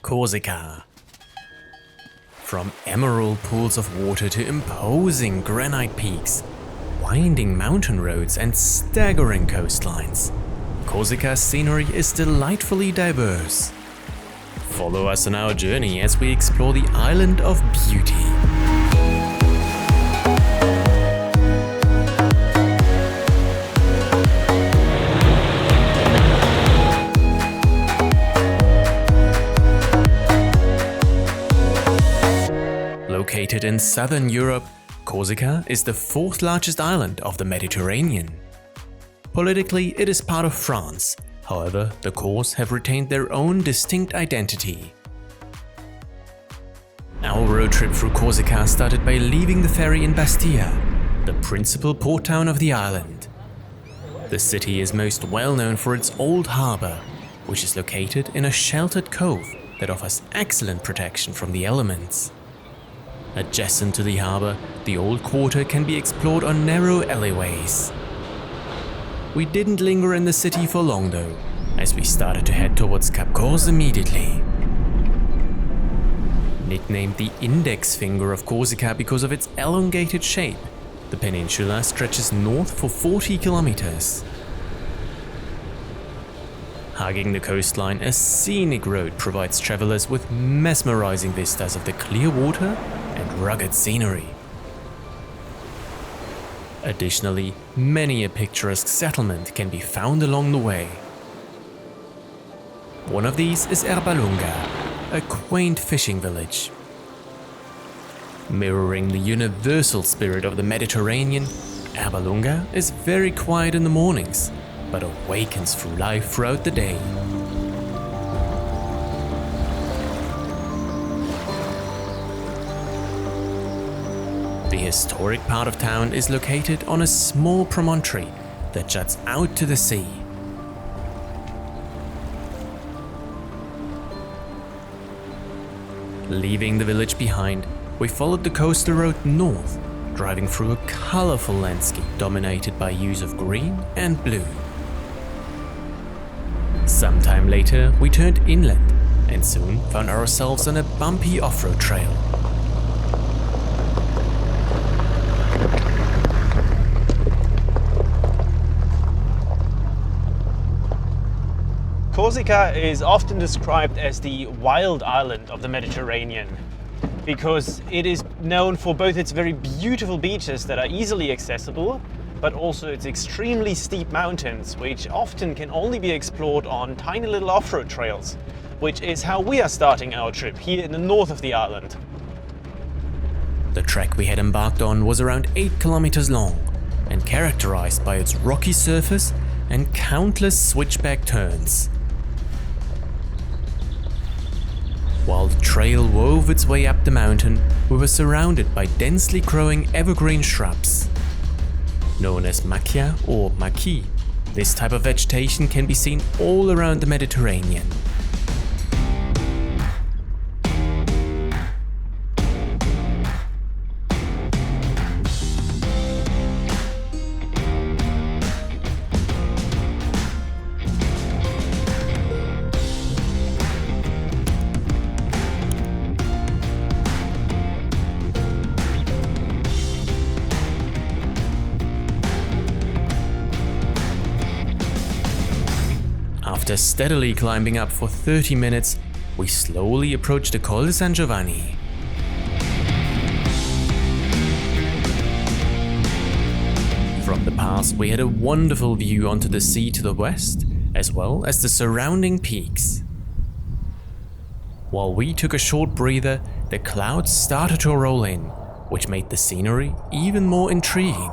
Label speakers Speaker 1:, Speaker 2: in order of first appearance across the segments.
Speaker 1: Corsica. From emerald pools of water to imposing granite peaks, winding mountain roads and staggering coastlines, Corsica's scenery is delightfully diverse. Follow us on our journey as we explore the island of beauty. Located in southern Europe, Corsica is the fourth largest island of the Mediterranean. Politically, it is part of France. However, the Corse have retained their own distinct identity. Our road trip through Corsica started by leaving the ferry in Bastia, the principal port town of the island. The city is most well known for its old harbour, which is located in a sheltered cove that offers excellent protection from the elements. Adjacent to the harbour, the old quarter can be explored on narrow alleyways. We didn't linger in the city for long though, as we started to head towards Cap Corse immediately. Nicknamed the index finger of Corsica because of its elongated shape, the peninsula stretches north for 40 kilometers. Hugging the coastline, a scenic road provides travelers with mesmerizing vistas of the clear water and rugged scenery. Additionally, many a picturesque settlement can be found along the way. One of these is Erbalunga, a quaint fishing village. Mirroring the universal spirit of the Mediterranean, Erbalunga is very quiet in the mornings, but awakens through life throughout the day. The historic part of town is located on a small promontory that juts out to the sea. Leaving the village behind, we followed the coastal road north, driving through a colorful landscape dominated by hues of green and blue. Sometime later, we turned inland and soon found ourselves on a bumpy off-road trail.
Speaker 2: Corsica is often described as the wild island of the Mediterranean because it is known for both its very beautiful beaches that are easily accessible, but also its extremely steep mountains, which often can only be explored on tiny little off-road trails, which is how we are starting our trip here in the north of the island.
Speaker 1: The trek we had embarked on was around 8 kilometers long and characterized by its rocky surface and countless switchback turns. While the trail wove its way up the mountain, we were surrounded by densely growing evergreen shrubs. Known as macchia or maqui, this type of vegetation can be seen all around the Mediterranean. After steadily climbing up for 30 minutes, we slowly approached the Col de San Giovanni. From the pass, we had a wonderful view onto the sea to the west, as well as the surrounding peaks. While we took a short breather, the clouds started to roll in, which made the scenery even more intriguing.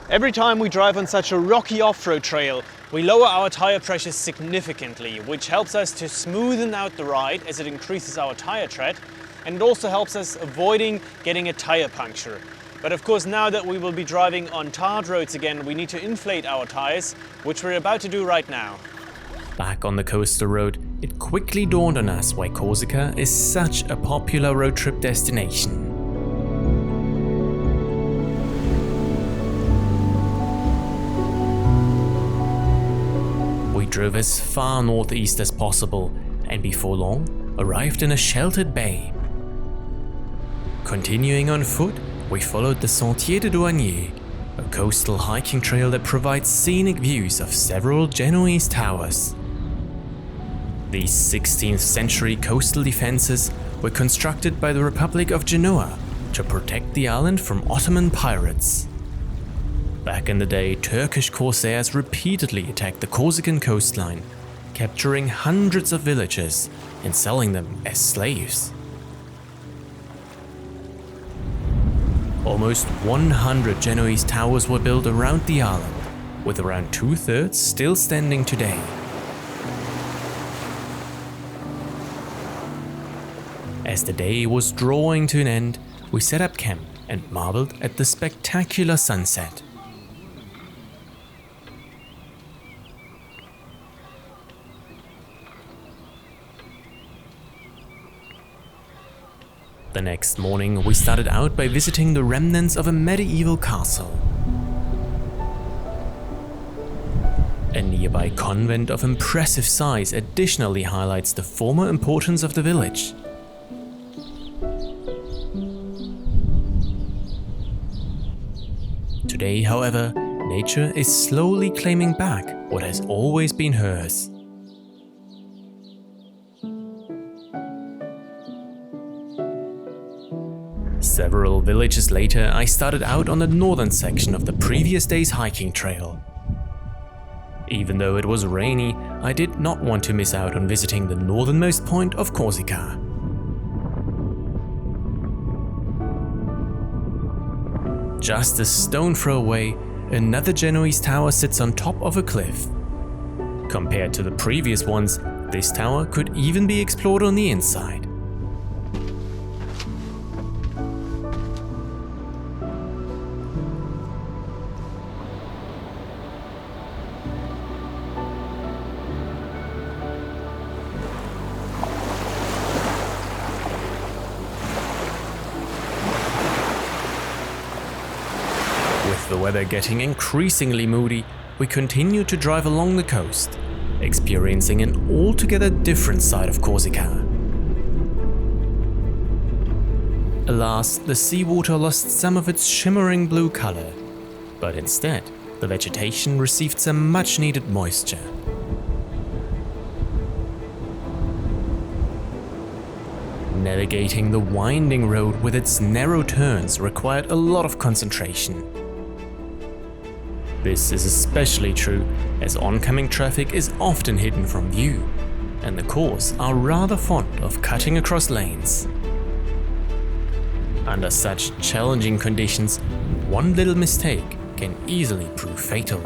Speaker 2: Every time we drive on such a rocky off-road trail, we lower our tire pressure significantly, which helps us to smoothen out the ride as it increases our tire tread, and it also helps us avoiding getting a tire puncture. But of course, now that we will be driving on tarred roads again, we need to inflate our tires, which we're about to do right now.
Speaker 1: Back on the coastal road, it quickly dawned on us why Corsica is such a popular road trip destination. drove as far northeast as possible and before long arrived in a sheltered bay. Continuing on foot, we followed the Sentiers de Douaniers, a coastal hiking trail that provides scenic views of several Genoese towers. These 16th century coastal defenses were constructed by the Republic of Genoa to protect the island from Ottoman pirates. Back in the day, Turkish corsairs repeatedly attacked the Corsican coastline, capturing hundreds of villages and selling them as slaves. Almost 100 Genoese towers were built around the island, with around 2/3 still standing today. As the day was drawing to an end, we set up camp and marveled at the spectacular sunset. The next morning, we started out by visiting the remnants of a medieval castle. A nearby convent of impressive size additionally highlights the former importance of the village. Today, however, nature is slowly claiming back what has always been hers. Several villages later, I started out on the northern section of the previous day's hiking trail. Even though it was rainy, I did not want to miss out on visiting the northernmost point of Corsica. Just a stone throw away, another Genoese tower sits on top of a cliff. Compared to the previous ones, this tower could even be explored on the inside. With the weather getting increasingly moody, we continued to drive along the coast, experiencing an altogether different side of Corsica. Alas, the seawater lost some of its shimmering blue color, but instead, the vegetation received some much-needed moisture. Navigating the winding road with its narrow turns required a lot of concentration. This is especially true as oncoming traffic is often hidden from view, and the Corse are rather fond of cutting across lanes. Under such challenging conditions, one little mistake can easily prove fatal.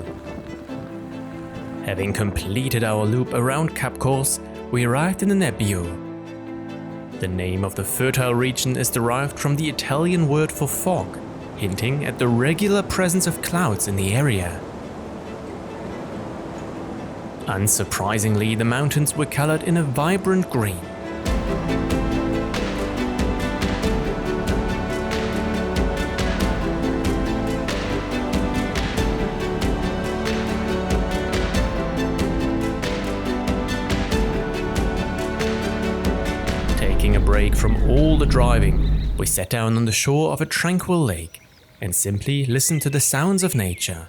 Speaker 1: Having completed our loop around Cap Corse, we arrived in the Nebbio. The name of the fertile region is derived from the Italian word for fog, hinting at the regular presence of clouds in the area. Unsurprisingly, the mountains were colored in a vibrant green. Taking a break from all the driving, we sat down on the shore of a tranquil lake and simply listened to the sounds of nature.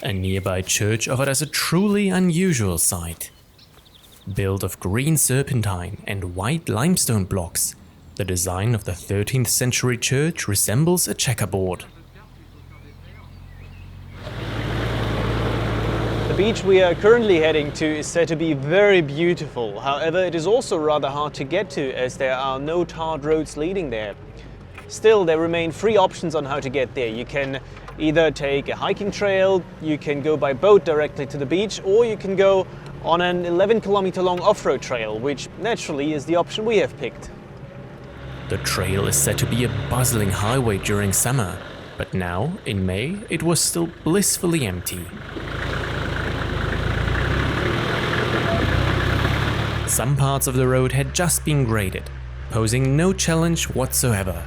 Speaker 1: A nearby church offered us a truly unusual sight. Built of green serpentine and white limestone blocks, the design of the 13th century church resembles a checkerboard.
Speaker 2: The beach we are currently heading to is said to be very beautiful. However, it is also rather hard to get to as there are no tarred roads leading there. Still, there remain three options on how to get there. You can either take a hiking trail, you can go by boat directly to the beach, or you can go on an 11-kilometer long off-road trail, which naturally is the option we have picked.
Speaker 1: The trail is said to be a bustling highway during summer, but now, in May, it was still blissfully empty. Some parts of the road had just been graded, posing no challenge whatsoever.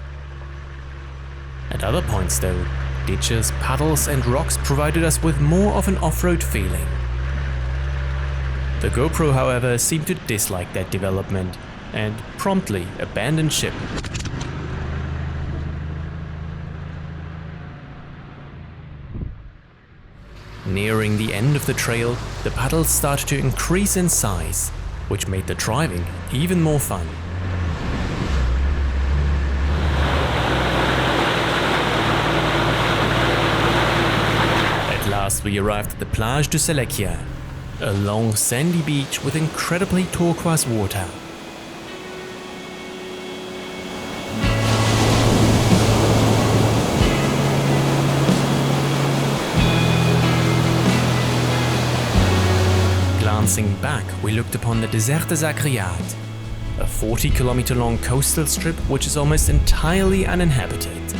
Speaker 1: At other points though, ditches, puddles and rocks provided us with more of an off-road feeling. The GoPro, however, seemed to dislike that development and promptly abandoned ship. Nearing the end of the trail, the puddles started to increase in size, which made the driving even more fun. At last we arrived at the Plage de Saleccia, a long sandy beach with incredibly turquoise water. Glancing back, we looked upon the Desert des Agriates, a 40-kilometer long coastal strip which is almost entirely uninhabited.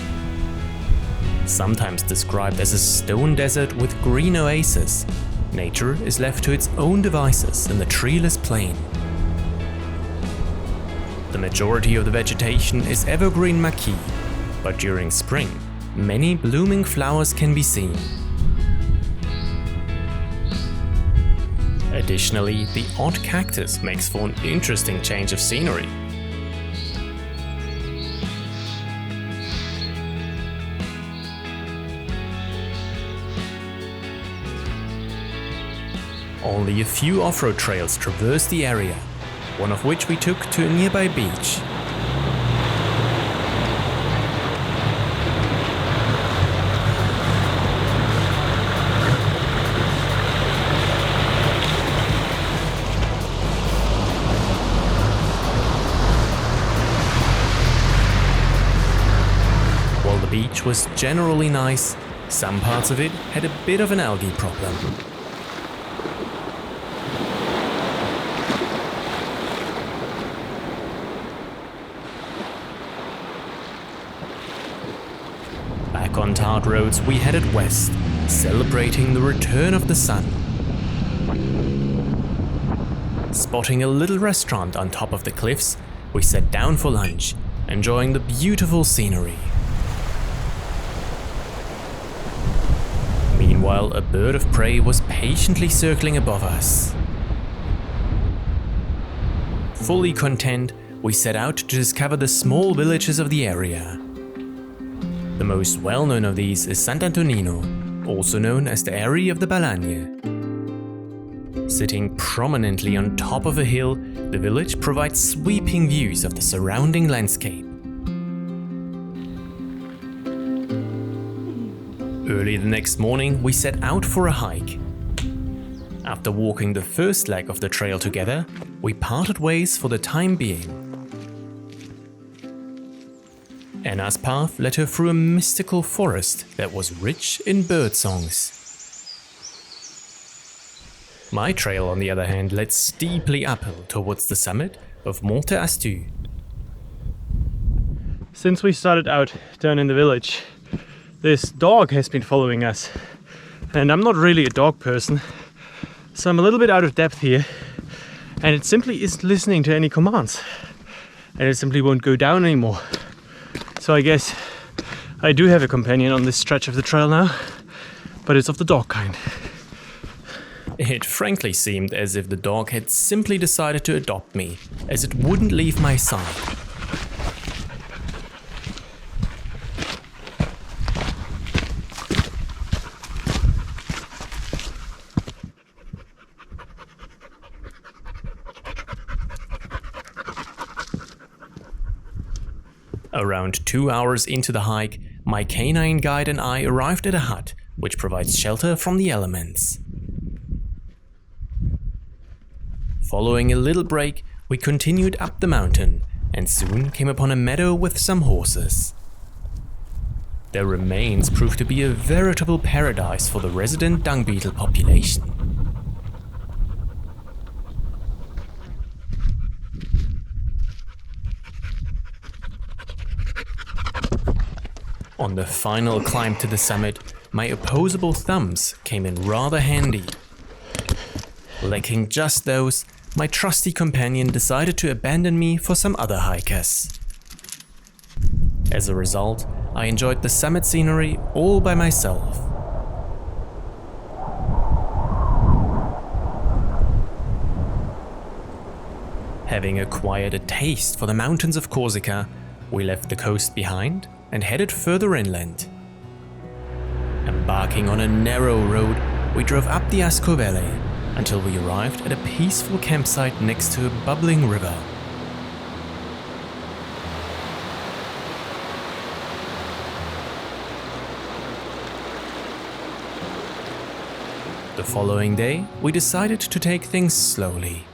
Speaker 1: Sometimes described as a stone desert with green oases, nature is left to its own devices in the treeless plain. The majority of the vegetation is evergreen maquis, but during spring, many blooming flowers can be seen. Additionally, the odd cactus makes for an interesting change of scenery. Only a few off-road trails traverse the area, one of which we took to a nearby beach. While the beach was generally nice, some parts of it had a bit of an algae problem. Back on tarred roads, we headed west, celebrating the return of the sun. Spotting a little restaurant on top of the cliffs, we sat down for lunch, enjoying the beautiful scenery. Meanwhile, a bird of prey was patiently circling above us. Fully content, we set out to discover the small villages of the area. The most well-known of these is Sant'Antonino, also known as the area of the Balagne. Sitting prominently on top of a hill, the village provides sweeping views of the surrounding landscape. Early the next morning, we set out for a hike. After walking the first leg of the trail together, we parted ways for the time being. Anna's path led her through a mystical forest that was rich in bird songs. My trail, on the other hand, led steeply uphill towards the summit of Monte Astu.
Speaker 2: Since we started out down in the village, this dog has been following us. And I'm not really a dog person, so I'm a little bit out of depth here. And it simply isn't listening to any commands. And it simply won't go down anymore. So I guess I do have a companion on this stretch of the trail now, but it's of the dog kind.
Speaker 1: It frankly seemed as if the dog had simply decided to adopt me, as it wouldn't leave my side. Around 2 hours into the hike, my canine guide and I arrived at a hut, which provides shelter from the elements. Following a little break, we continued up the mountain and soon came upon a meadow with some horses. Their remains proved to be a veritable paradise for the resident dung beetle population. On the final climb to the summit, my opposable thumbs came in rather handy. Lacking just those, my trusty companion decided to abandon me for some other hikers. As a result, I enjoyed the summit scenery all by myself. Having acquired a taste for the mountains of Corsica, we left the coast behind and headed further inland. Embarking on a narrow road, we drove up the Asco Valley until we arrived at a peaceful campsite next to a bubbling river. The following day, we decided to take things slowly.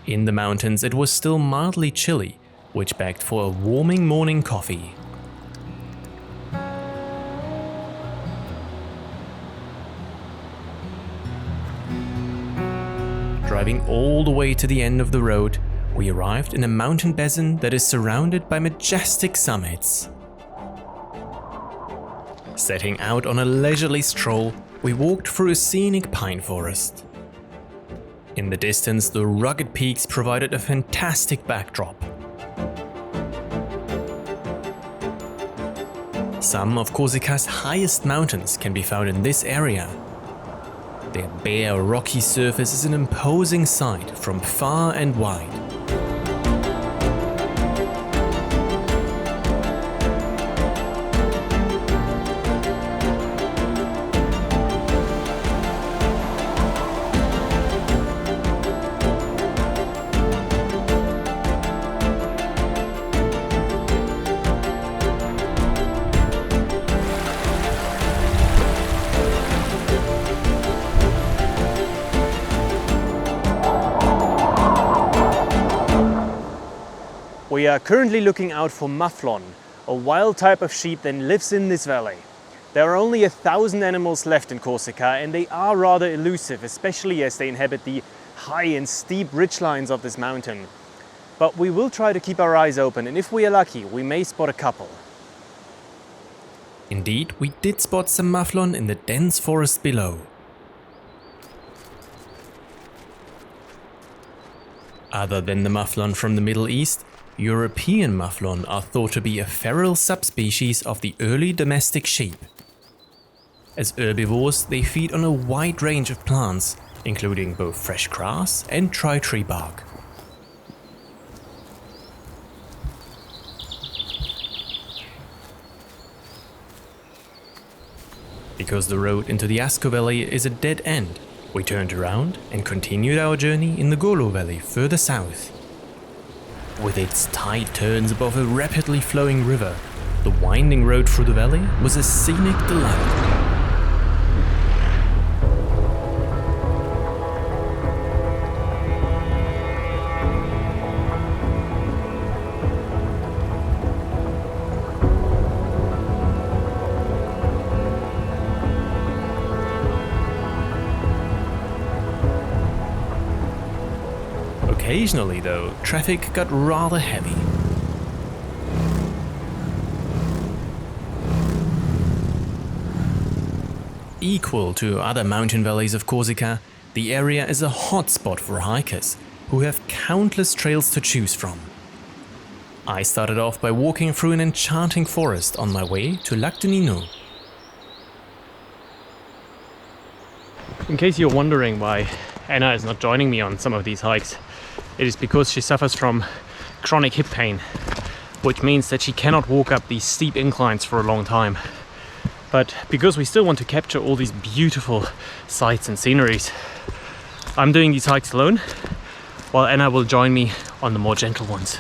Speaker 1: In the mountains, it was still mildly chilly, which begged for a warming morning coffee. Driving all the way to the end of the road, we arrived in a mountain basin that is surrounded by majestic summits. Setting out on a leisurely stroll, we walked through a scenic pine forest. In the distance, the rugged peaks provided a fantastic backdrop. Some of Corsica's highest mountains can be found in this area. Their bare, rocky surface is an imposing sight from far and wide.
Speaker 2: We are currently looking out for Mouflon, a wild type of sheep that lives in this valley. There are only 1,000 animals left in Corsica, and they are rather elusive, especially as they inhabit the high and steep ridgelines of this mountain. But we will try to keep our eyes open, and if we are lucky, we may spot a couple.
Speaker 1: Indeed, we did spot some Mouflon in the dense forest below. Other than the Mouflon from the Middle East, European Mouflon are thought to be a feral subspecies of the early domestic sheep. As herbivores, they feed on a wide range of plants, including both fresh grass and dry tree bark. Because the road into the Asco Valley is a dead end, we turned around and continued our journey in the Golo Valley further south. With its tight turns above a rapidly flowing river, the winding road through the valley was a scenic delight. Occasionally, though, traffic got rather heavy. Equal to other mountain valleys of Corsica, the area is a hotspot for hikers who have countless trails to choose from. I started off by walking through an enchanting forest on my way to Lac de Nino.
Speaker 2: In case you're wondering why Anna is not joining me on some of these hikes, it is because she suffers from chronic hip pain, which means that she cannot walk up these steep inclines for a long time. But because we still want to capture all these beautiful sights and sceneries, I'm doing these hikes alone, while Anna will join me on the more gentle ones.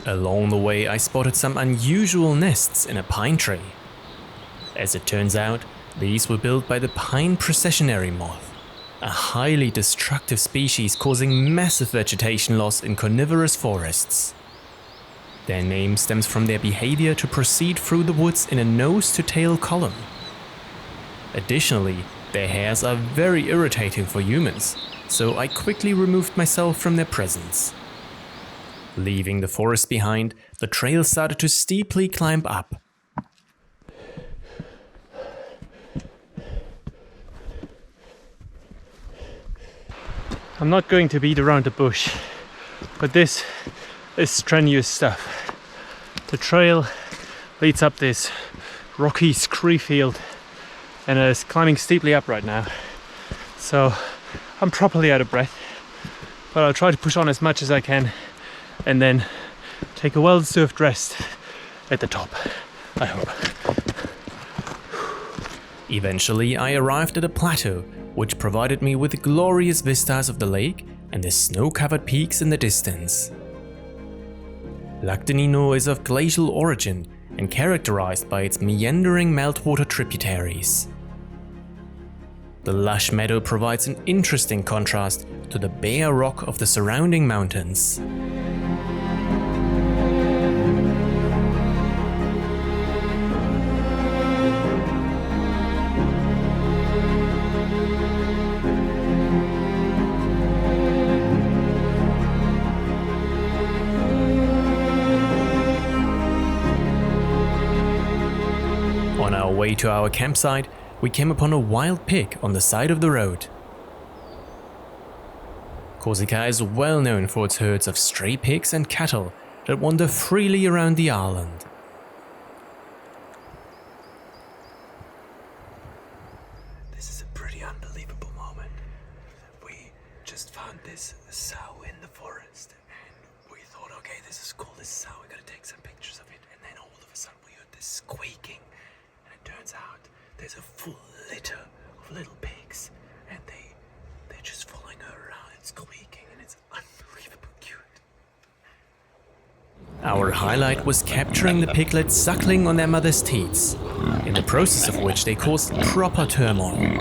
Speaker 1: Along the way, I spotted some unusual nests in a pine tree. As it turns out, these were built by the pine processionary moth, a highly destructive species causing massive vegetation loss in coniferous forests. Their name stems from their behavior to proceed through the woods in a nose-to-tail column. Additionally, their hairs are very irritating for humans, so I quickly removed myself from their presence. Leaving the forest behind, the trail started to steeply climb up,
Speaker 2: I'm not going to beat around the bush, but this is strenuous stuff. The trail leads up this rocky scree field and is climbing steeply up right now. So I'm properly out of breath, but I'll try to push on as much as I can and then take a well-deserved rest at the top, I hope.
Speaker 1: Eventually, I arrived at a plateau which provided me with glorious vistas of the lake and the snow-covered peaks in the distance. Lac de Nino is of glacial origin and characterized by its meandering meltwater tributaries. The lush meadow provides an interesting contrast to the bare rock of the surrounding mountains. On our way to our campsite, we came upon a wild pig on the side of the road. Corsica is well known for its herds of stray pigs and cattle that wander freely around the island.
Speaker 3: This is a pretty unbelievable moment. We just found this sow in the forest and we thought, okay, this is cool, this sow, we gotta take some pictures of it. And then all of a sudden we heard this squeaking and it turns out there's a full litter of little pigs and they're just following her around and squeaking and it's unbelievably cute.
Speaker 1: Our highlight was capturing the piglets suckling on their mother's teats, in the process of which they caused proper turmoil.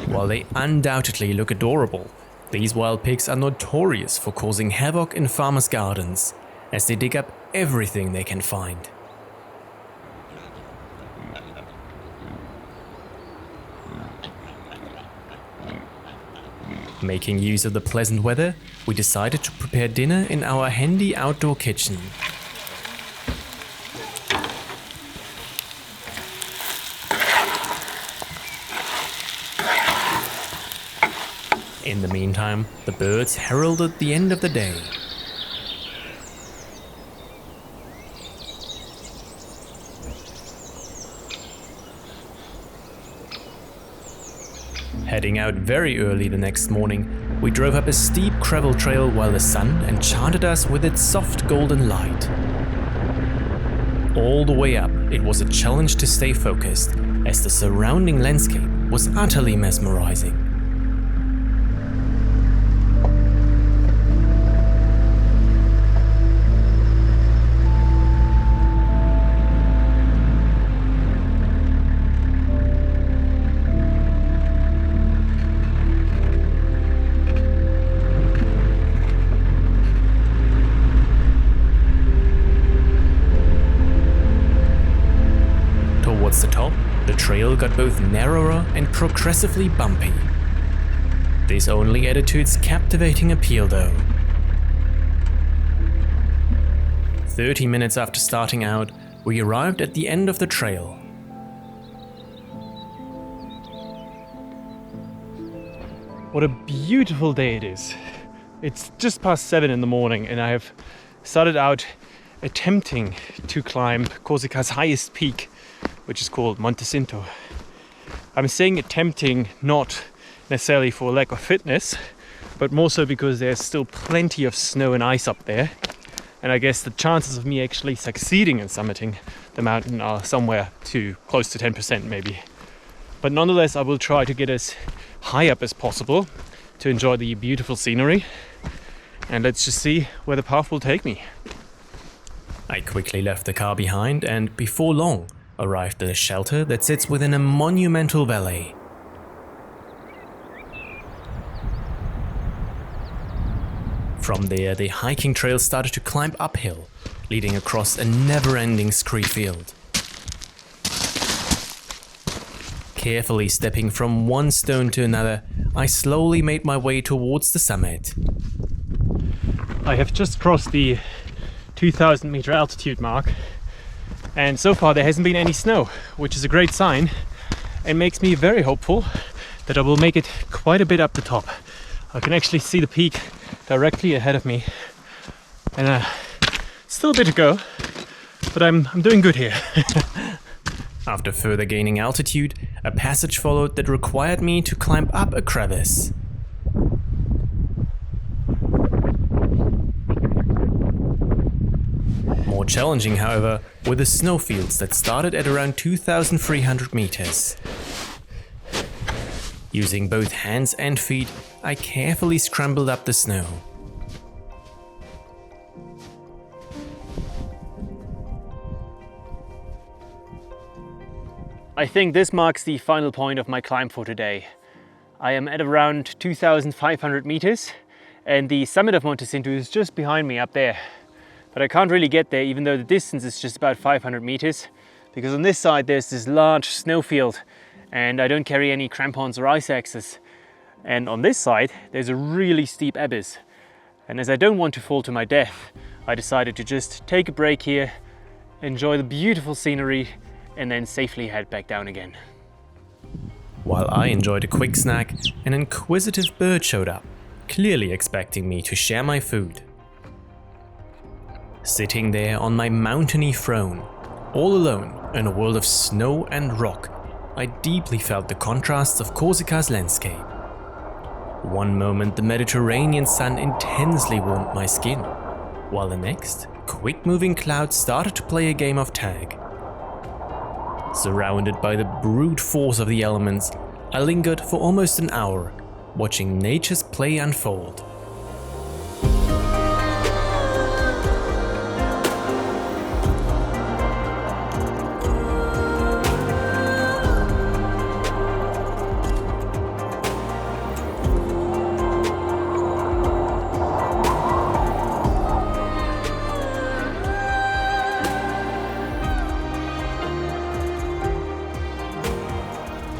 Speaker 1: While they undoubtedly look adorable, these wild pigs are notorious for causing havoc in farmers' gardens, as they dig up everything they can find. Making use of the pleasant weather, we decided to prepare dinner in our handy outdoor kitchen. In the meantime, the birds heralded the end of the day. Heading out very early the next morning, we drove up a steep gravel trail while the sun enchanted us with its soft golden light. All the way up, it was a challenge to stay focused, as the surrounding landscape was utterly mesmerizing. Towards the top, the trail got both narrower and progressively bumpy. This only added to its captivating appeal though. 30 minutes after starting out, we arrived at the end of the trail.
Speaker 2: What a beautiful day it is. It's just past 7 in the morning and I have started out attempting to climb Corsica's highest peak, which is called Monte Cinto. I'm saying attempting not necessarily for lack of fitness, but more so because there's still plenty of snow and ice up there. And I guess the chances of me actually succeeding in summiting the mountain are somewhere to close to 10% maybe. But nonetheless, I will try to get as high up as possible to enjoy the beautiful scenery. And let's just see where the path will take me.
Speaker 1: I quickly left the car behind and, before long, arrived at a shelter that sits within a monumental valley. From there, the hiking trail started to climb uphill, leading across a never-ending scree field. Carefully stepping from one stone to another, I slowly made my way towards the summit.
Speaker 2: I have just crossed the 2000 meter altitude mark, and so far there hasn't been any snow, which is a great sign and makes me very hopeful that I will make it quite a bit up the top. I can actually see the peak directly ahead of me, and still a bit to go, but I'm doing good here.
Speaker 1: After further gaining altitude, a passage followed that required me to climb up a crevice. More challenging, however, were the snowfields that started at around 2,300 meters. Using both hands and feet, I carefully scrambled up the snow.
Speaker 2: I think this marks the final point of my climb for today. I am at around 2,500 meters, and the summit of Monte Cinto is just behind me up there. But I can't really get there, even though the distance is just about 500 meters, because on this side there's this large snowfield and I don't carry any crampons or ice axes. And on this side there's a really steep abyss. And as I don't want to fall to my death, I decided to just take a break here, enjoy the beautiful scenery, and then safely head back down again.
Speaker 1: While I enjoyed a quick snack, an inquisitive bird showed up, clearly expecting me to share my food. Sitting there on my mountainy throne, all alone in a world of snow and rock, I deeply felt the contrasts of Corsica's landscape. One moment the Mediterranean sun intensely warmed my skin, while the next, quick-moving clouds started to play a game of tag. Surrounded by the brute force of the elements, I lingered for almost an hour, watching nature's play unfold.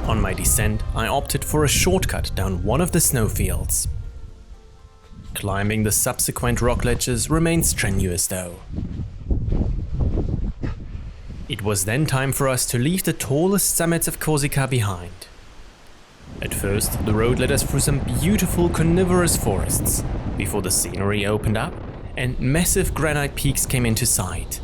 Speaker 1: On my descent, I opted for a shortcut down one of the snowfields. Climbing the subsequent rock ledges remained strenuous though. It was then time for us to leave the tallest summits of Corsica behind. At first, the road led us through some beautiful coniferous forests, before the scenery opened up and massive granite peaks came into sight.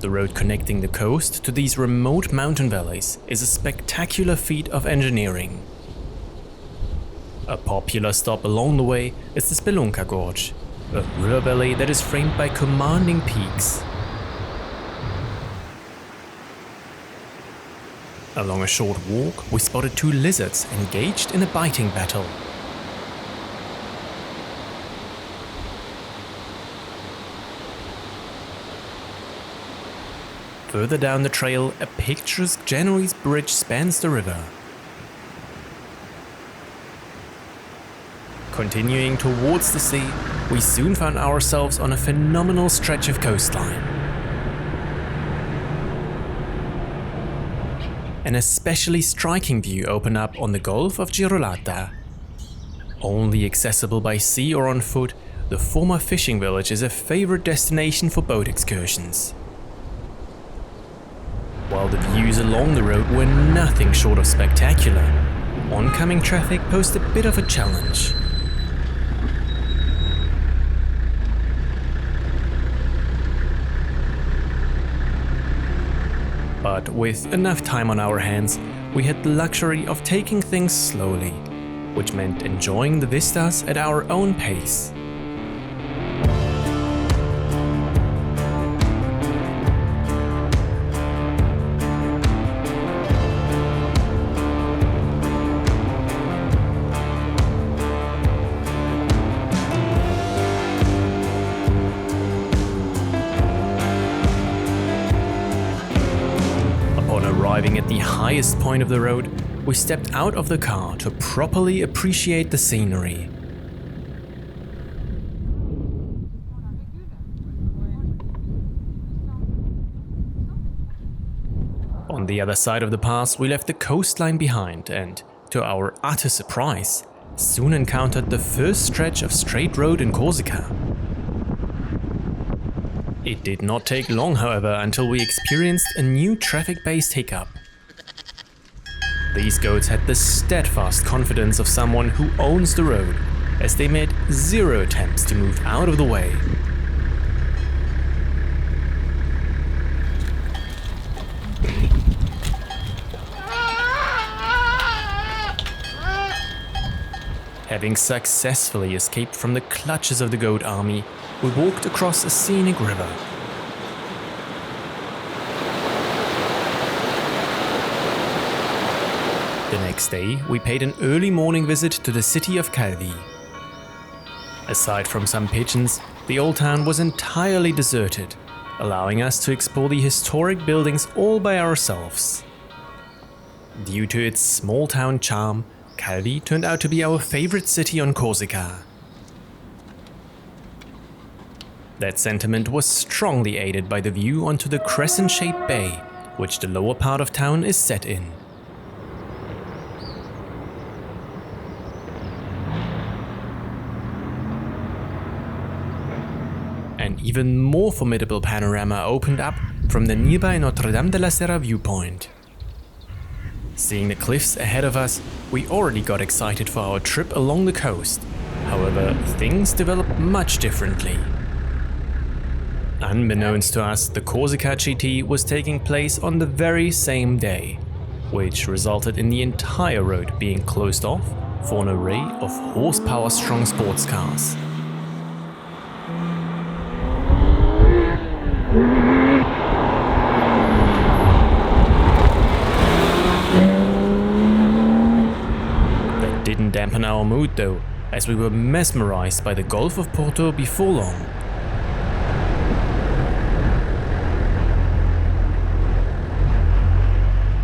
Speaker 1: The road connecting the coast to these remote mountain valleys is a spectacular feat of engineering. A popular stop along the way is the Spelunca Gorge, a river valley that is framed by commanding peaks. Along a short walk, we spotted two lizards engaged in a biting battle. Further down the trail, a picturesque Genoese bridge spans the river. Continuing towards the sea, we soon found ourselves on a phenomenal stretch of coastline. An especially striking view opened up on the Gulf of Girolata. Only accessible by sea or on foot, the former fishing village is a favorite destination for boat excursions. While the views along the road were nothing short of spectacular, oncoming traffic posed a bit of a challenge. But with enough time on our hands, we had the luxury of taking things slowly, which meant enjoying the vistas at our own pace. Arriving at the highest point of the road, we stepped out of the car to properly appreciate the scenery. On the other side of the pass, we left the coastline behind and, to our utter surprise, soon encountered the first stretch of straight road in Corsica. It did not take long, however, until we experienced a new traffic-based hiccup. These goats had the steadfast confidence of someone who owns the road, as they made zero attempts to move out of the way. Having successfully escaped from the clutches of the goat army, we walked across a scenic river. The next day, we paid an early morning visit to the city of Calvi. Aside from some pigeons, the old town was entirely deserted, allowing us to explore the historic buildings all by ourselves. Due to its small town charm, Calvi turned out to be our favorite city on Corsica. That sentiment was strongly aided by the view onto the crescent-shaped bay, which the lower part of town is set in. An even more formidable panorama opened up from the nearby Notre Dame de la Serra viewpoint. Seeing the cliffs ahead of us, we already got excited for our trip along the coast. However, things developed much differently. Unbeknownst to us, the Corsica GT was taking place on the very same day, which resulted in the entire road being closed off for an array of horsepower-strong sports cars. That didn't dampen our mood though, as we were mesmerized by the Gulf of Porto before long.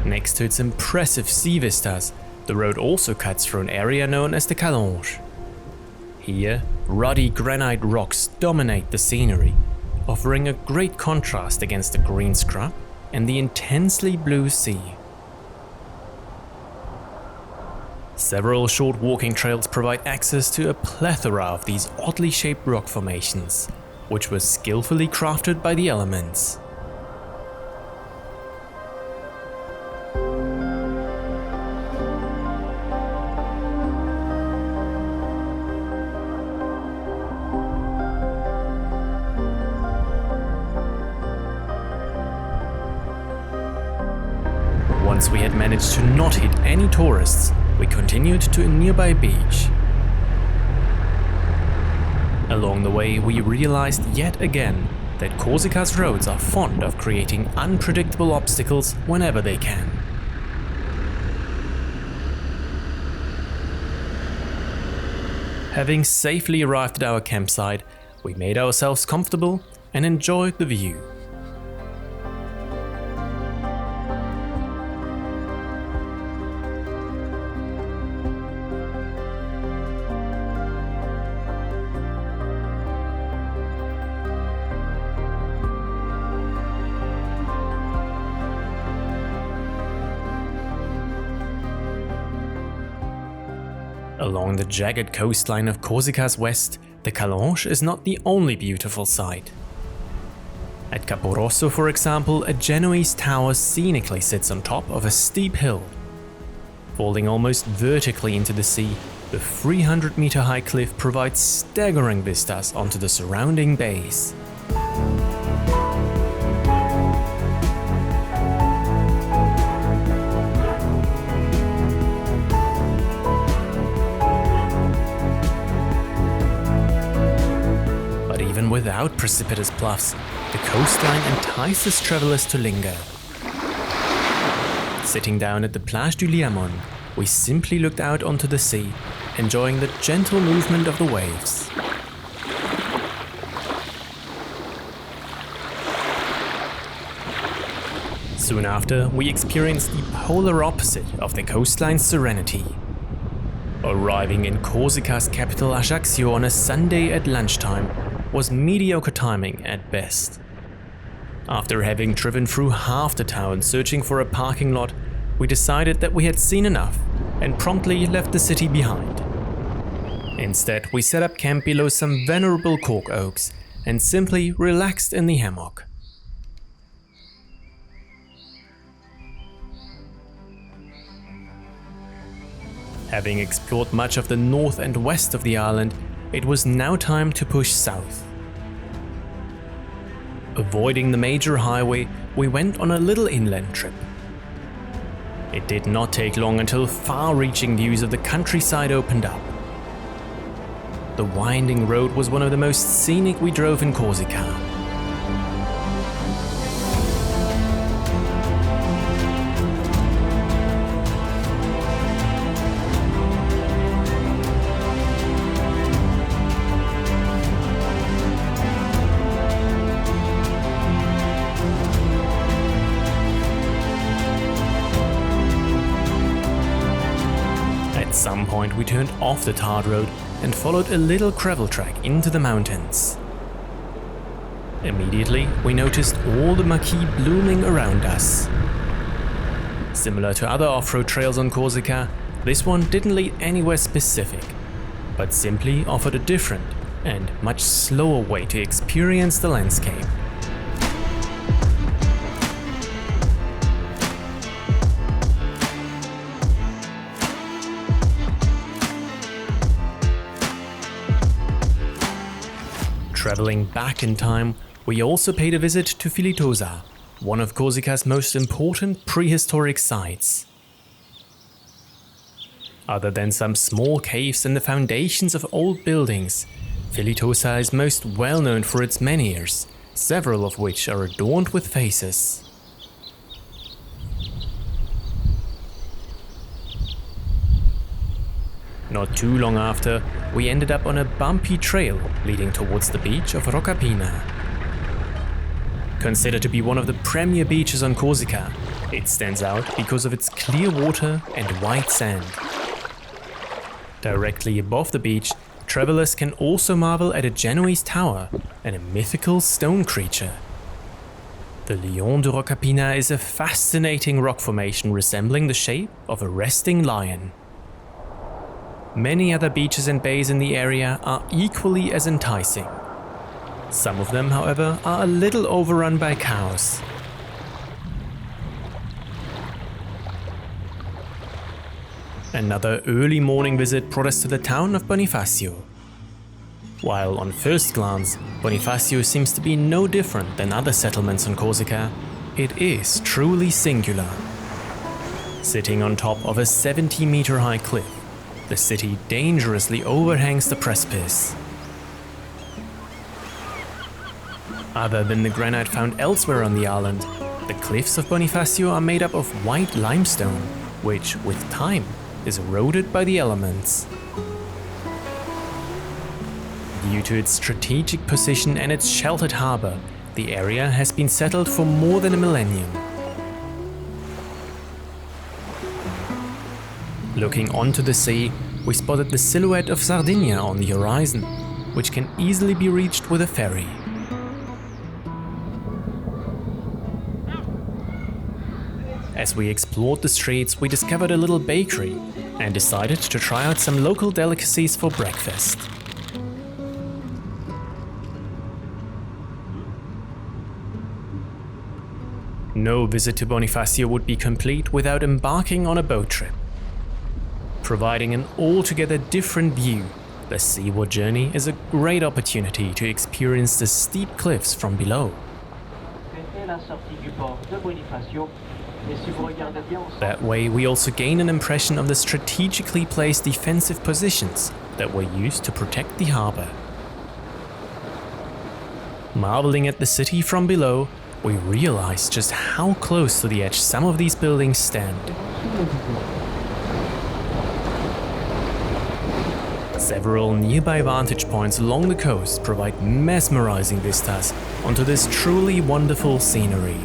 Speaker 1: Next to its impressive sea vistas, the road also cuts through an area known as the Calange. Here, ruddy granite rocks dominate the scenery, offering a great contrast against the green scrub and the intensely blue sea. Several short walking trails provide access to a plethora of these oddly shaped rock formations, which were skillfully crafted by the elements. Once we had managed to not hit any tourists, we continued to a nearby beach. Along the way, we realized yet again that Corsica's roads are fond of creating unpredictable obstacles whenever they can. Having safely arrived at our campsite, we made ourselves comfortable and enjoyed the view. Along the jagged coastline of Corsica's west, the Calange is not the only beautiful sight. At Capu Rosso, for example, a Genoese tower scenically sits on top of a steep hill. Falling almost vertically into the sea, the 300-meter-high cliff provides staggering vistas onto the surrounding bays. Without precipitous bluffs, the coastline entices travelers to linger. Sitting down at the Plage du Liamone, we simply looked out onto the sea, enjoying the gentle movement of the waves. Soon after, we experienced the polar opposite of the coastline's serenity. Arriving in Corsica's capital Ajaccio on a Sunday at lunchtime was mediocre timing at best. After having driven through half the town searching for a parking lot, we decided that we had seen enough and promptly left the city behind. Instead, we set up camp below some venerable cork oaks and simply relaxed in the hammock. Having explored much of the north and west of the island, it was now time to push south. Avoiding the major highway, we went on a little inland trip. It did not take long until far-reaching views of the countryside opened up. The winding road was one of the most scenic we drove in Corsica. At some point we turned off the tarred road and followed a little gravel track into the mountains. Immediately we noticed all the maquis blooming around us. Similar to other off-road trails on Corsica, this one didn't lead anywhere specific, but simply offered a different and much slower way to experience the landscape. Traveling back in time, we also paid a visit to Filitosa, one of Corsica's most important prehistoric sites. Other than some small caves and the foundations of old buildings, Filitosa is most well known for its menhirs, several of which are adorned with faces. Not too long after, we ended up on a bumpy trail leading towards the beach of Roccapina. Considered to be one of the premier beaches on Corsica, it stands out because of its clear water and white sand. Directly above the beach, travelers can also marvel at a Genoese tower and a mythical stone creature. The Lion de Roccapina is a fascinating rock formation resembling the shape of a resting lion. Many other beaches and bays in the area are equally as enticing. Some of them, however, are a little overrun by cows. Another early morning visit brought us to the town of Bonifacio. While on first glance, Bonifacio seems to be no different than other settlements on Corsica, it is truly singular. Sitting on top of a 70-meter high cliff, the city dangerously overhangs the precipice. Other than the granite found elsewhere on the island, the cliffs of Bonifacio are made up of white limestone, which, with time, is eroded by the elements. Due to its strategic position and its sheltered harbor, the area has been settled for more than a millennium. Looking onto the sea, we spotted the silhouette of Sardinia on the horizon, which can easily be reached with a ferry. As we explored the streets, we discovered a little bakery and decided to try out some local delicacies for breakfast. No visit to Bonifacio would be complete without embarking on a boat trip. Providing an altogether different view, the seaward journey is a great opportunity to experience the steep cliffs from below. That way we also gain an impression of the strategically placed defensive positions that were used to protect the harbor. Marveling at the city from below, we realize just how close to the edge some of these buildings stand. Several nearby vantage points along the coast provide mesmerizing vistas onto this truly wonderful scenery.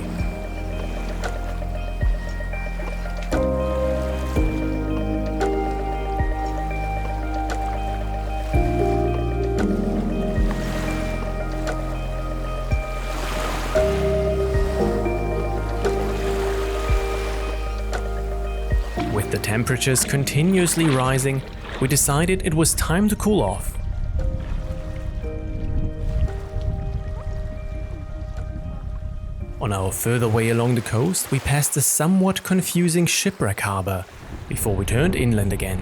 Speaker 1: With the temperatures continuously rising, we decided it was time to cool off. On our further way along the coast, we passed a somewhat confusing shipwreck harbour before we turned inland again.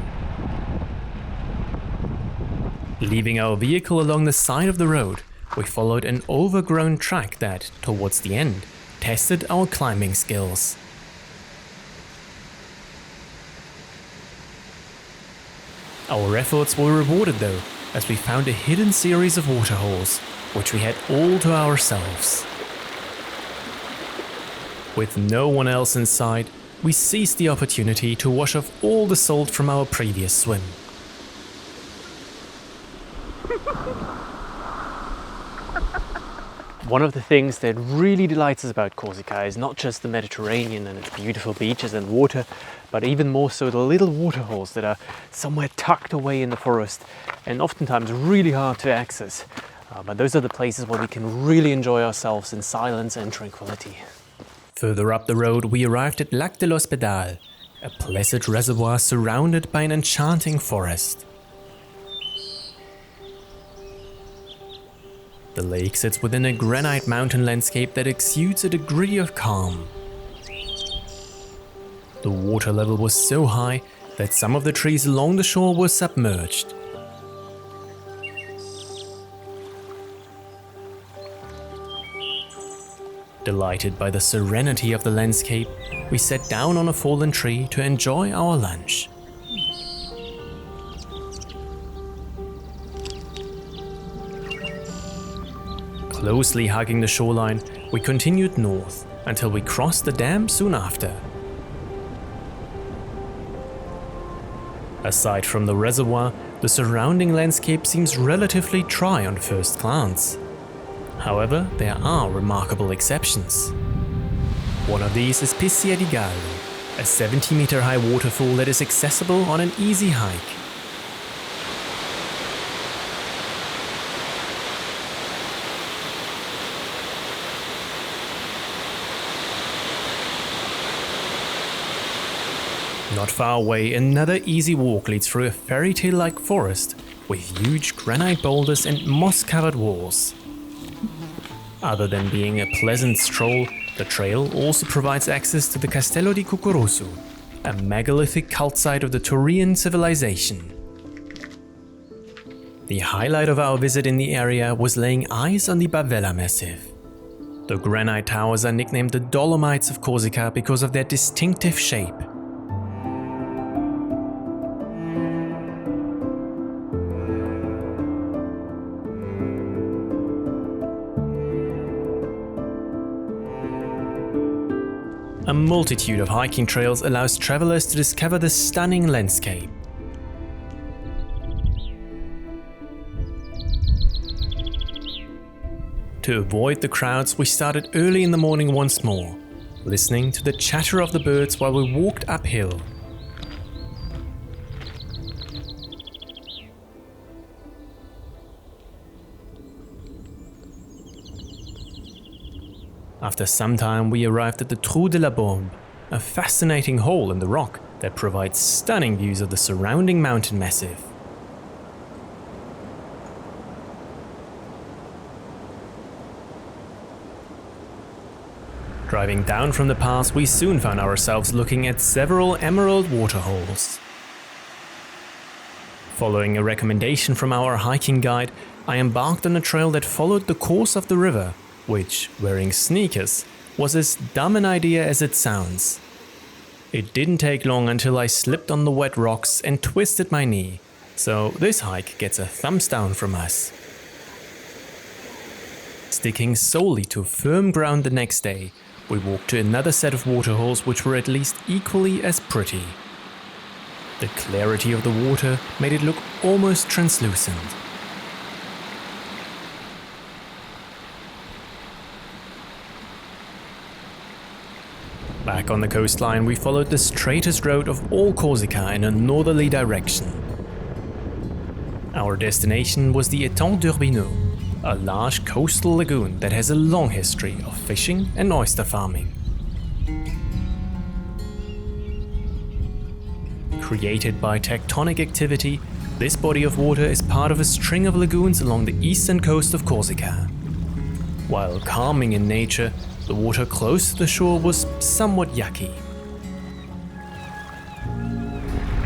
Speaker 1: Leaving our vehicle along the side of the road, we followed an overgrown track that, towards the end, tested our climbing skills. Our efforts were rewarded though, as we found a hidden series of waterholes, which we had all to ourselves. With no one else in sight, we seized the opportunity to wash off all the salt from our previous swim.
Speaker 2: One of the things that really delights us about Corsica is not just the Mediterranean and its beautiful beaches and water, but even more so the little waterholes that are somewhere tucked away in the forest and oftentimes really hard to access. But those are the places where we can really enjoy ourselves in silence and tranquility.
Speaker 1: Further up the road, we arrived at Lac de l'Hospedal, a placid reservoir surrounded by an enchanting forest. The lake sits within a granite mountain landscape that exudes a degree of calm. The water level was so high that some of the trees along the shore were submerged. Delighted by the serenity of the landscape, we sat down on a fallen tree to enjoy our lunch. Closely hugging the shoreline, we continued north until we crossed the dam soon after. Aside from the reservoir, the surrounding landscape seems relatively dry on first glance. However, there are remarkable exceptions. One of these is Piscia di Gallo, a 70-meter high waterfall that is accessible on an easy hike. Not far away, another easy walk leads through a fairy tale-like forest with huge granite boulders and moss-covered walls. Other than being a pleasant stroll, the trail also provides access to the Castellu di Cucuruzzu, a megalithic cult site of the Taurian civilization. The highlight of our visit in the area was laying eyes on the Bavella Massif. The granite towers are nicknamed the Dolomites of Corsica because of their distinctive shape. A multitude of hiking trails allows travelers to discover the stunning landscape. To avoid the crowds, we started early in the morning once more, listening to the chatter of the birds while we walked uphill. After some time, we arrived at the Trou de la Bombe, a fascinating hole in the rock that provides stunning views of the surrounding mountain massif. Driving down from the pass, we soon found ourselves looking at several emerald waterholes. Following a recommendation from our hiking guide, I embarked on a trail that followed the course of the river, which, wearing sneakers, was as dumb an idea as it sounds. It didn't take long until I slipped on the wet rocks and twisted my knee, so this hike gets a thumbs down from us. Sticking solely to firm ground the next day, we walked to another set of waterholes which were at least equally as pretty. The clarity of the water made it look almost translucent. Back on the coastline, we followed the straightest road of all Corsica in a northerly direction. Our destination was the Étang d'Urbino, a large coastal lagoon that has a long history of fishing and oyster farming. Created by tectonic activity, this body of water is part of a string of lagoons along the eastern coast of Corsica. While calming in nature, the water close to the shore was somewhat yucky.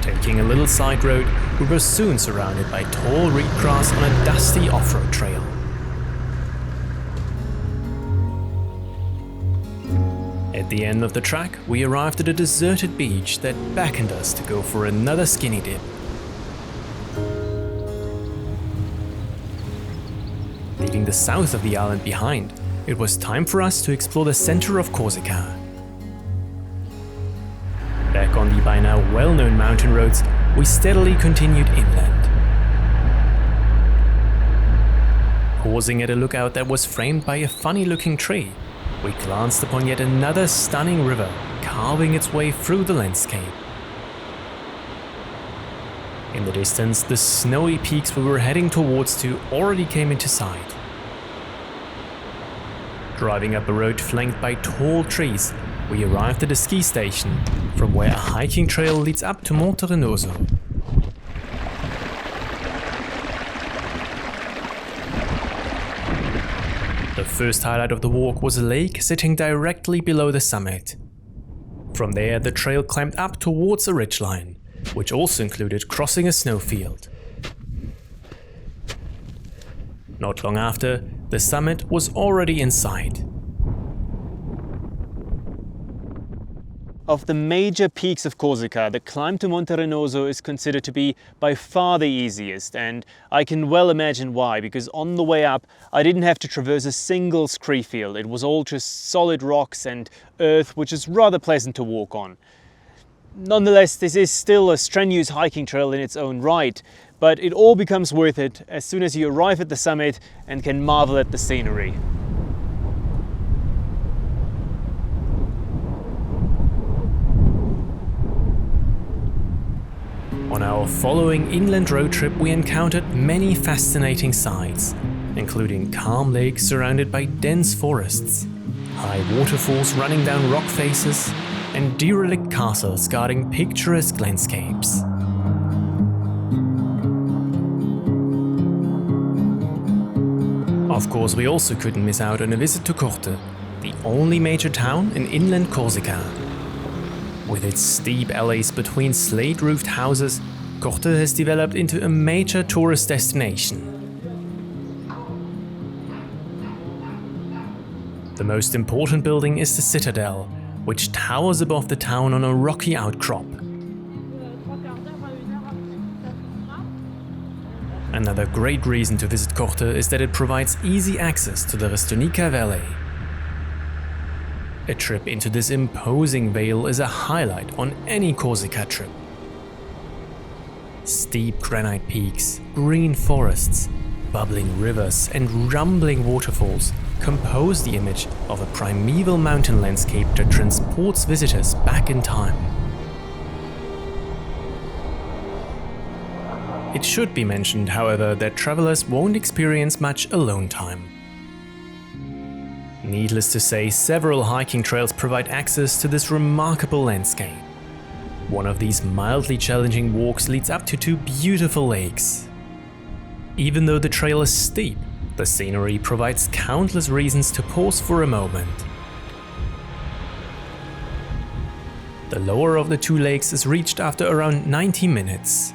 Speaker 1: Taking a little side road, we were soon surrounded by tall reed grass on a dusty off-road trail. At the end of the track, we arrived at a deserted beach that beckoned us to go for another skinny dip. Leaving the south of the island behind, it was time for us to explore the center of Corsica. Back on the by now well-known mountain roads, we steadily continued inland. Pausing at a lookout that was framed by a funny-looking tree, we glanced upon yet another stunning river carving its way through the landscape. In the distance, the snowy peaks we were heading towards already came into sight. Driving up a road flanked by tall trees, we arrived at a ski station, from where a hiking trail leads up to Monte Renoso. The first highlight of the walk was a lake sitting directly below the summit. From there, the trail climbed up towards a ridgeline, which also included crossing a snowfield. Not long after, the summit was already in sight.
Speaker 2: Of the major peaks of Corsica, the climb to Monte Renoso is considered to be by far the easiest, and I can well imagine why, because on the way up I didn't have to traverse a single scree field. It was all just solid rocks and earth, which is rather pleasant to walk on. Nonetheless, this is still a strenuous hiking trail in its own right, but it all becomes worth it as soon as you arrive at the summit and can marvel at the scenery.
Speaker 1: On our following inland road trip, we encountered many fascinating sights, including calm lakes surrounded by dense forests, high waterfalls running down rock faces, and derelict castles guarding picturesque landscapes. Of course, we also couldn't miss out on a visit to Corte, the only major town in inland Corsica. With its steep alleys between slate-roofed houses, Corte has developed into a major tourist destination. The most important building is the citadel, which towers above the town on a rocky outcrop. Another great reason to visit Corte is that it provides easy access to the Restonica Valley. A trip into this imposing vale is a highlight on any Corsica trip. Steep granite peaks, green forests, bubbling rivers and rumbling waterfalls compose the image of a primeval mountain landscape that transports visitors back in time. It should be mentioned, however, that travelers won't experience much alone time. Needless to say, several hiking trails provide access to this remarkable landscape. One of these mildly challenging walks leads up to two beautiful lakes. Even though the trail is steep, the scenery provides countless reasons to pause for a moment. The lower of the two lakes is reached after around 90 minutes.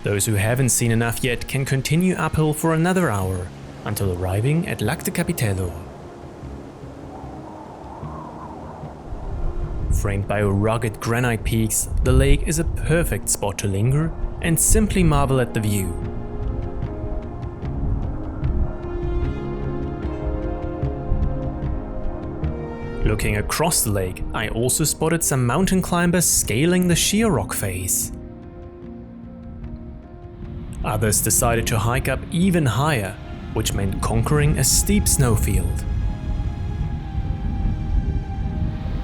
Speaker 1: Those who haven't seen enough yet can continue uphill for another hour, until arriving at Lac de Capitello. Framed by rugged granite peaks, the lake is a perfect spot to linger and simply marvel at the view. Looking across the lake, I also spotted some mountain climbers scaling the sheer rock face. Others decided to hike up even higher, which meant conquering a steep snowfield.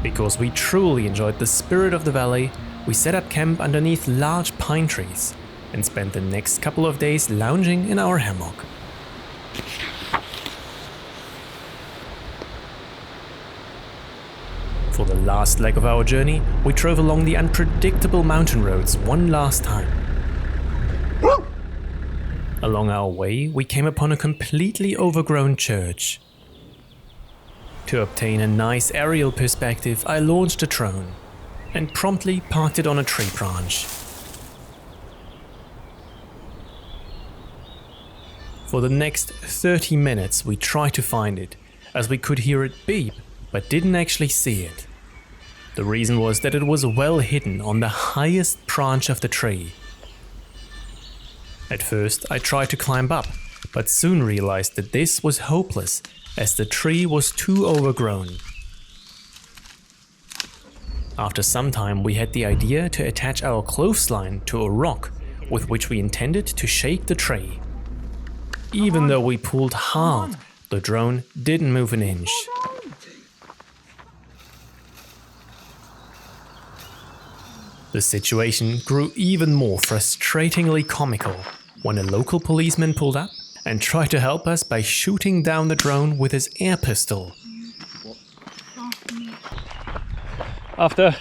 Speaker 1: Because we truly enjoyed the spirit of the valley, we set up camp underneath large pine trees and spent the next couple of days lounging in our hammock. For the last leg of our journey, we drove along the unpredictable mountain roads one last time. Along our way, we came upon a completely overgrown church. To obtain a nice aerial perspective, I launched a drone and promptly parked it on a tree branch. For the next 30 minutes, we tried to find it, as we could hear it beep, but didn't actually see it. The reason was that it was well hidden on the highest branch of the tree. At first, I tried to climb up, but soon realized that this was hopeless, as the tree was too overgrown. After some time, we had the idea to attach our clothesline to a rock with which we intended to shake the tree. Even though we pulled hard, the drone didn't move an inch. The situation grew even more frustratingly comical when a local policeman pulled up and tried to help us by shooting down the drone with his air pistol.
Speaker 2: After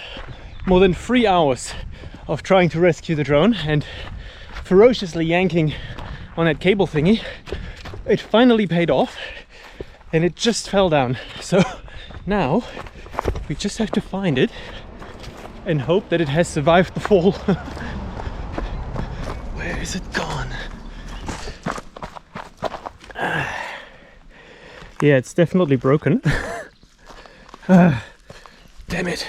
Speaker 2: more than 3 hours of trying to rescue the drone and ferociously yanking on that cable thingy, it finally paid off and it just fell down. So now we just have to find it and hope that it has survived the fall. Where is it gone? Yeah, it's definitely broken. Damn it.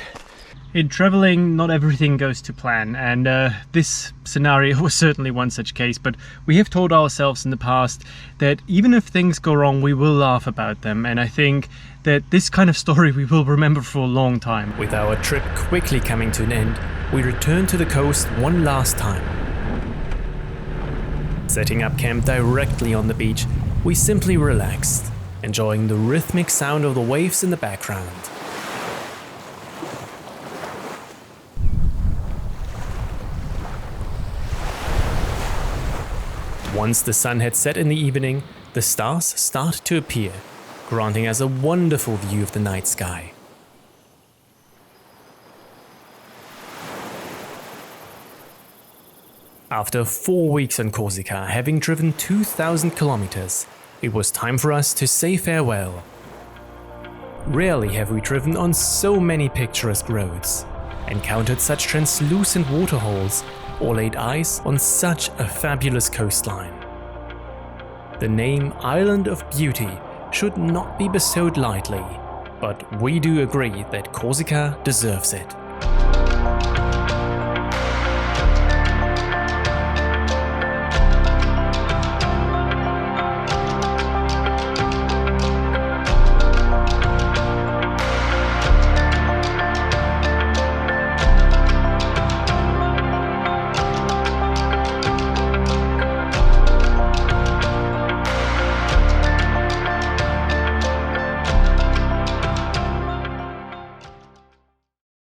Speaker 2: In traveling, not everything goes to plan, and this scenario was certainly one such case, but we have told ourselves in the past that even if things go wrong, we will laugh about them, and I think that this kind of story we will remember for a long time.
Speaker 1: With our trip quickly coming to an end, we returned to the coast one last time. Setting up camp directly on the beach, we simply relaxed, enjoying the rhythmic sound of the waves in the background. Once the sun had set in the evening, the stars started to appear, granting us a wonderful view of the night sky. After 4 weeks on Corsica, having driven 2,000 kilometers, it was time for us to say farewell. Rarely have we driven on so many picturesque roads, encountered such translucent waterholes, or laid eyes on such a fabulous coastline. The name Island of Beauty should not be bestowed lightly, but we do agree that Corsica deserves it.